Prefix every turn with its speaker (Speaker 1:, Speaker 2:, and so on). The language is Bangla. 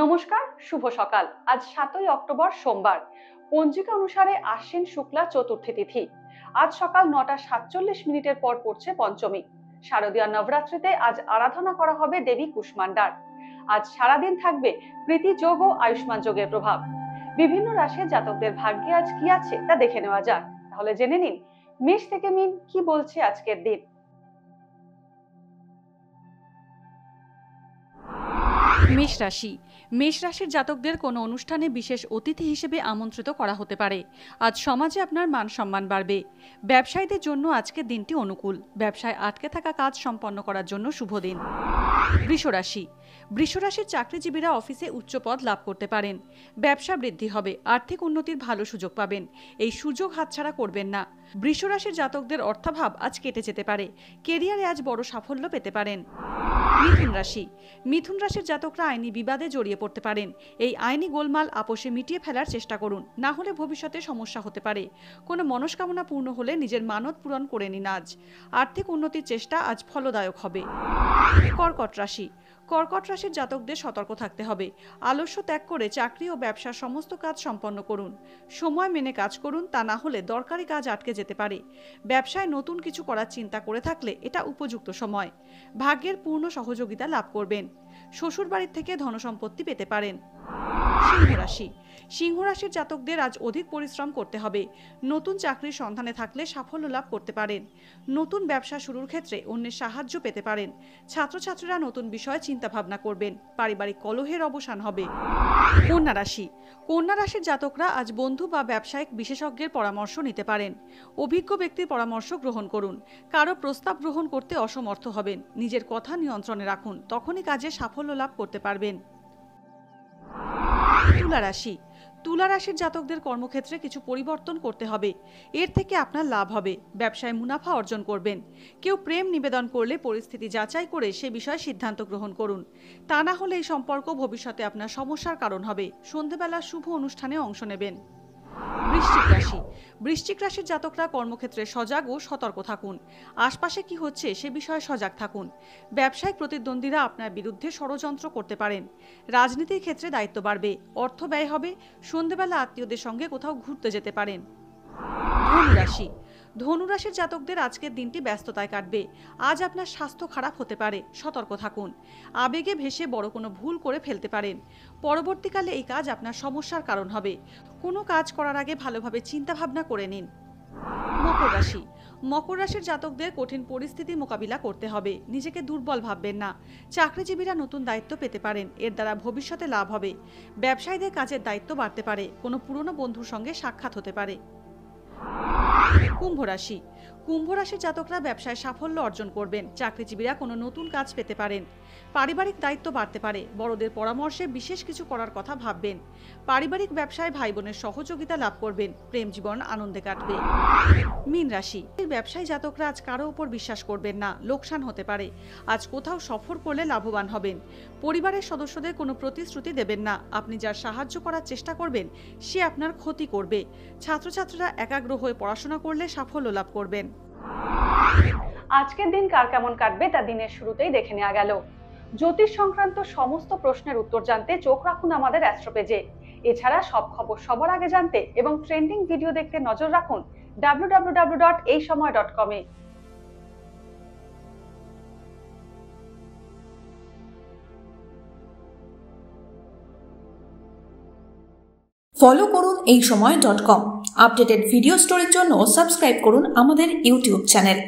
Speaker 1: নমস্কার, শুভ সকাল। আজ 7ই অক্টোবর সোমবার। পঞ্জিকা অনুসারে আশ্বিন শুক্লা চতুর্থী তিথি। আজ সকাল 9:47 পর পড়ছে পঞ্চমী। শারদীয় নবরাত্রিতে আজ আরাধনা করা হবে দেবী কুষ্মান্ডার। আজ সারাদিন থাকবে প্রীতি যোগ ও আয়ুষ্মান যোগের প্রভাব। বিভিন্ন রাশির জাতকদের ভাগ্যে আজ কি আছে তা দেখে নেওয়া যাক। তাহলে জেনে নিন মেষ থেকে মিন কি বলছে আজকের দিন।
Speaker 2: মেষ রাশি। মেষ রাশির জাতকদের কোনো অনুষ্ঠানে বিশেষ অতিথি হিসেবে আমন্ত্রিত করা হতে পারে। আজ সমাজে আপনার মান সম্মান বাড়বে। ব্যবসায়ীদের জন্য আজকের দিনটি অনুকূল। ব্যবসায় আটকে থাকা কাজ সম্পন্ন করার জন্য শুভ দিন। বৃষ রাশি। বৃষ রাশির চাকরিজীবীরা অফিসে উচ্চ পদ লাভ করতে পারেন। ব্যবসা বৃদ্ধি হবে। আর্থিক উন্নতির ভালো সুযোগ পাবেন। এই সুযোগ হাতছাড়া করবেন না। বৃষ রাশির জাতকদের অর্থাভাব আজ কেটে যেতে পারে। কেরিয়ারে আজ বড় সাফল্য পেতে পারেন। মিথুন রাশি। মিথুন রাশির জাতকরা আইনি বিবাদে জড়িয়ে পড়তে পারেন। এই আইনি গোলমাল আপোষে মিটিয়ে ফেলার চেষ্টা করুন, না হলে ভবিষ্যতে সমস্যা হতে পারে। কোনো মনস্কামনা পূর্ণ হলে নিজের মানত পূরণ করে নিন আজ। আর্থিক উন্নতির চেষ্টা আজ ফলদায়ক হবে। কর্কট রাশি। কর্কট রাশির জাতকদের সতর্ক থাকতে হবে। আলস্য ত্যাগ করে চাকরি ও ব্যবসার সমস্ত কাজ সম্পন্ন করুন। সময় মেনে কাজ করুন, তা না হলে দরকারি কাজ আটকে যেতে পারে। ব্যবসায় নতুন কিছু করার চিন্তা করে থাকলে এটা উপযুক্ত সময়। ভাগ্যের পূর্ণ সহযোগিতা লাভ করবেন। শ্বশুর বাড়ির থেকে ধনসম্পত্তি পেতে পারেন। সিংহ রাশি। সিংহ রাশির জাতকদের আজ অধিক পরিশ্রম করতে হবে। নতুন চাকরির সন্ধানে থাকলে সাফল্য লাভ করতে পারেন। নতুন ব্যবসা শুরুর ক্ষেত্রে অন্যের সাহায্য পেতে পারেন। ছাত্রছাত্রীরা নতুন বিষয়ে চিন্তা ভাবনা করবেন। পারিবারিক কলহের অবসান হবে। কন্যা রাশি। কন্যা রাশির জাতকরা আজ বন্ধু বা ব্যবসায়িক বিশেষজ্ঞের পরামর্শ নিতে পারেন। অভিজ্ঞ ব্যক্তির পরামর্শ গ্রহণ করুন। কারো প্রস্তাব গ্রহণ করতে অসমর্থ হবেন। নিজের কথা নিয়ন্ত্রণে রাখুন, তখনই কাজে সাফল্য লাভ করতে পারবেন। তুলা রাশি। তুলা রাশির জাতকদের কর্মক্ষেত্রে কিছু পরিবর্তন করতে হবে। এর থেকে আপনার লাভ হবে। ব্যবসায় মুনাফা অর্জন করবেন। কেউ প্রেম নিবেদন করলে পরিস্থিতি যাচাই করে সে বিষয়ে সিদ্ধান্ত গ্রহণ করুন। তা না হলে এই সম্পর্ক ভবিষ্যতে আপনার সমস্যার কারণ হবে। সন্ধেবেলা শুভ অনুষ্ঠানে অংশ নেবেন। বৃশ্চিক রাশি। বৃশ্চিক রাশির জাতকরা কর্মক্ষেত্রে সজাগ ও সতর্ক থাকুন। আশপাশে কি হচ্ছে সে বিষয়ে সজাগ থাকুন। ব্যবসায়িক প্রতিদ্বন্দ্বীরা আপনার বিরুদ্ধে ষড়যন্ত্র করতে পারেন। রাজনীতির ক্ষেত্রে দায়িত্ব বাড়বে। অর্থ ব্যয় হবে। সন্ধেবেলা আত্মীয়দের সঙ্গে কোথাও ঘুরতে যেতে পারেন। ধনু রাশি। ধনুরাশির জাতকদের আজকের দিনটি ব্যস্ততায় কাটবে। আজ আপনার স্বাস্থ্য খারাপ হতে পারে, সতর্ক থাকুন। আবেগে ভেসে বড় কোনো ভুল করে ফেলতে পারেন। পরবর্তীকালে এই কাজ আপনার সমস্যার কারণ হবে। কোনো কাজ করার আগে ভালোভাবে চিন্তা ভাবনা করে নিন। মকর রাশি। মকর রাশির জাতকদের কঠিন পরিস্থিতি মোকাবিলা করতে হবে। নিজেকে দুর্বল ভাববেন না। চাকরিজীবীরা নতুন দায়িত্ব পেতে পারেন। এর দ্বারা ভবিষ্যতে লাভ হবে। ব্যবসায়ীদের কাজের দায়িত্ব বাড়তে পারে। কোনো পুরনো বন্ধুর সঙ্গে সাক্ষাৎ হতে পারে। কুম্ভ রাশি। কুম্ভ রাশির জাতকরা ব্যবসায় সাফল্য অর্জন করবেন। চাকরিজীবীরা কোনো নতুন কাজ পেতে পারেন। পারিবারিক দায়িত্ব বাড়তে পারে। বড়দের পরামর্শে বিশেষ কিছু করার কথা ভাববেন। পারিবারিক ব্যবসায় ভাই বোনের সহযোগিতা লাভ করবেন। প্রেম জীবন আনন্দে কাটবে। মীন রাশি। ব্যবসায়ী জাতকরা আজ কারো উপর বিশ্বাস করবেন না, লোকসান হতে পারে। আজ কোথাও সফর করলে লাভবান হবেন। পরিবারের সদস্যদের কোনো প্রতিশ্রুতি দেবেন না। আপনি যার সাহায্য করার চেষ্টা করবেন সে আপনার ক্ষতি করবে। ছাত্রছাত্রীরা একাগ্র হয়ে পড়াশোনা করলে সাফল্য লাভ করবেন।
Speaker 1: আজকের দিন কার কেমন কাটবে তা দিনের শুরুতেই দেখে নেওয়া গেল। জ্যোতিষ সংক্রান্ত সমস্ত প্রশ্নের উত্তর জানতে চোখ রাখুন আমাদের অ্যাস্ট্রো পেজে। এছাড়া সব খবর সবার আগে জানতে এবং ট্রেন্ডিং ভিডিও দেখতে নজর রাখুন www.এইসময়.com এ।
Speaker 3: ফলো করুন এইসময়.com। আপডেটেড ভিডিও স্টোরির জন্য সাবস্ক্রাইব করুন আমাদের ইউটিউব চ্যানেল।